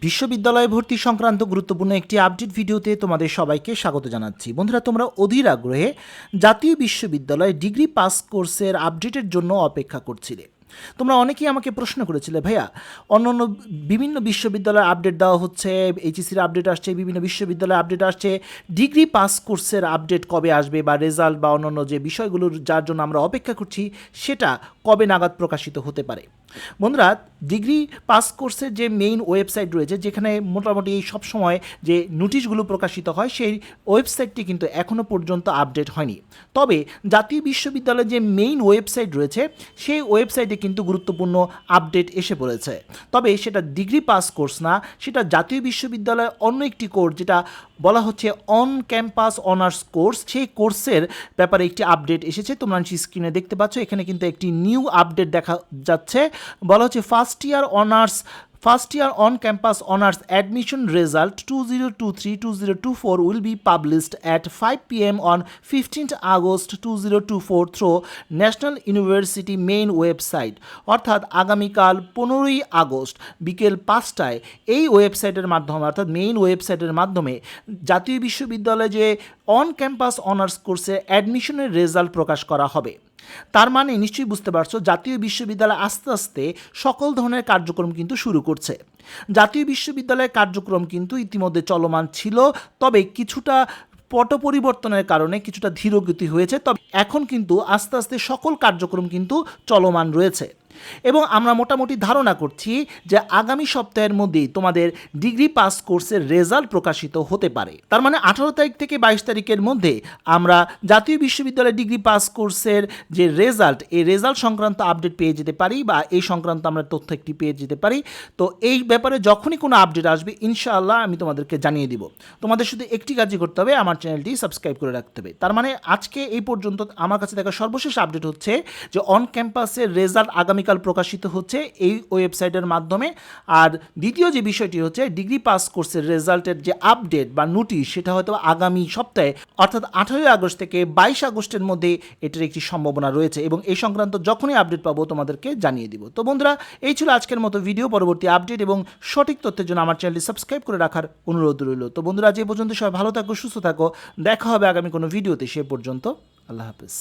বিশ্ববিদ্যালয়ে ভর্তি সংক্রান্ত গুরুত্বপূর্ণ একটি আপডেট ভিডিওতে তোমাদের সবাইকে স্বাগত জানাচ্ছি। বন্ধুরা, তোমরা অধীর আগ্রহে জাতীয় বিশ্ববিদ্যালয়ে ডিগ্রি পাস কোর্সের আপডেটের জন্য অপেক্ষা করছিলে। তোমরা অনেকেই আমাকে প্রশ্ন করেছিলে, ভাইয়া অন্য বিভিন্ন বিশ্ববিদ্যালয়ের আপডেট দেওয়া হচ্ছে, এইচএসির আপডেট আসছে, বিভিন্ন বিশ্ববিদ্যালয়ের আপডেট আসছে, ডিগ্রি পাস কোর্সের আপডেট কবে আসবে বা রেজাল্ট বা অন্যান্য যে বিষয়গুলোর যার জন্য আমরা অপেক্ষা করছি সেটা কবে নাগাদ প্রকাশিত হতে পারে। বন্ধুরা, ডিগ্রি পাস কোর্সের যে মেইন ওয়েবসাইট রয়েছে, যেখানে মোটামুটি সবসময় যে নোটিশগুলো প্রকাশিত হয়, সেই ওয়েবসাইটটি কিন্তু এখনও পর্যন্ত আপডেট হয়নি। তবে জাতীয় বিশ্ববিদ্যালয়ের যে মেইন ওয়েবসাইট রয়েছে সেই ওয়েবসাইটে কিন্তু গুরুত্বপূর্ণ আপডেট এসে পড়েছে। তবে সেটা ডিগ্রি পাস কোর্স না, সেটা জাতীয় বিশ্ববিদ্যালয়ের অন্য একটি কোর্স, যেটা বলা হচ্ছে অন ক্যাম্পাস অনার্স কোর্স। সেই কোর্সের ব্যাপারে একটি আপডেট এসেছে, তোমরা স্ক্রিনে দেখতে পাচ্ছ। এখানে কিন্তু একটি নিউ আপডেট দেখা যাচ্ছে। বলা হচ্ছে first year on campus honors admission result 2023-2024 will be published at 5 p.m. on 15th August 2024 through National University main website। অর্থাৎ আগামীকাল 15ই আগস্ট বিকেল 5টায় এই ওয়েবসাইটের মাধ্যমে, অর্থাৎ মেইন ওয়েবসাইটের মাধ্যমে জাতীয় বিশ্ববিদ্যালয়ে যে অন ক্যাম্পাস অনার্স কোর্সে অ্যাডমিশনের রেজাল্ট প্রকাশ করা হবে। তার মানে নিশ্চয়ই বুঝতে পারছো, জাতীয় বিশ্ববিদ্যালয় আস্তে আস্তে সকল ধরনের কার্যক্রম কিন্তু শুরু করছে। জাতীয় বিশ্ববিদ্যালয়ের কার্যক্রম কিন্তু ইতিমধ্যে চলমান ছিল, তবে কিছুটা পট পরিবর্তনের কারণে কিছুটা ধীরগতি হয়েছে। তবে এখন কিন্তু আস্তে আস্তে সকল কার্যক্রম কিন্তু চলমান রয়েছে এবং আমরা মোটামুটি ধারণা করছি যে আগামী সপ্তাহের মধ্যেই তোমাদের ডিগ্রি পাস কোর্সের রেজাল্ট প্রকাশিত হতে পারে। তার মানে 18 তারিখ থেকে 22 তারিখের মধ্যে আমরা জাতীয় বিশ্ববিদ্যালয়ের ডিগ্রি পাস কোর্সের যে রেজাল্ট, এই রেজাল্ট সংক্রান্ত আপডেট পেয়ে যেতে পারি বা এই সংক্রান্ত আমরা তথ্য একটি পেয়ে যেতে পারি। তো এই ব্যাপারে যখনই কোনো আপডেট আসবে ইনশাআল্লাহ আমি তোমাদেরকে জানিয়ে দিব। তোমাদের শুধু একটি কাজই করতে হবে, আমার চ্যানেলটি সাবস্ক্রাইব করে রাখতে হবে। তার মানে আজকে এই পর্যন্ত আমার কাছে দেখা সর্বশেষ আপডেট হচ্ছে যে অন ক্যাম্পাসের রেজাল্ট আগামীকাল প্রকাশিত হচ্ছে এই ওয়েবসাইটের মাধ্যমে। আর দ্বিতীয় যে বিষয়টি হচ্ছে ডিগ্রি পাস কোর্সের রেজাল্টের যে আপডেট বা নোটিশ, সেটা হয়তো আগামী সপ্তাহে অর্থাৎ 18 আগস্ট থেকে 22 আগস্টের মধ্যে এটার একটি সম্ভাবনা রয়েছে এবং এই সংক্রান্ত যখনই আপডেট পাবো তোমাদেরকে জানিয়ে দিব। তো বন্ধুরা, এই ছিল আজকের মতো ভিডিও। পরবর্তী আপডেট এবং সঠিক তথ্যের জন্য আমার চ্যানেলটি সাবস্ক্রাইব করে রাখার অনুরোধ রইল। তো বন্ধুরা, আজ এই পর্যন্ত সবাই ভালো থাকো, সুস্থ থাকো। দেখা হবে আগামী কোনো ভিডিওতে। সে পর্যন্ত আল্লাহ হাফেজ।